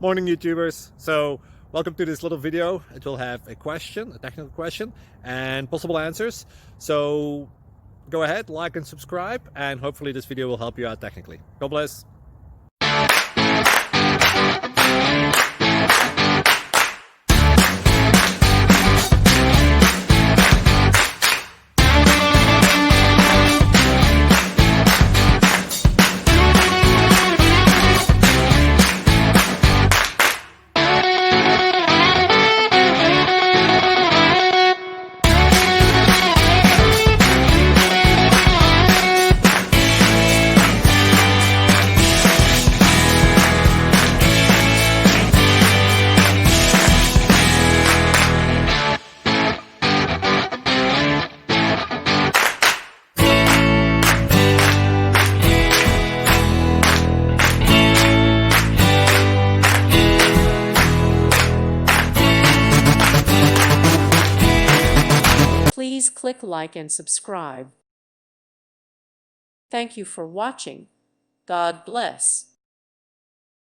Morning YouTubers. So welcome to this little video. It will have a question, a technical question, and possible answers. So go ahead, like and subscribe, and hopefully this video will help you out technically. God bless. Please click like and subscribe. Thank you for watching. God bless.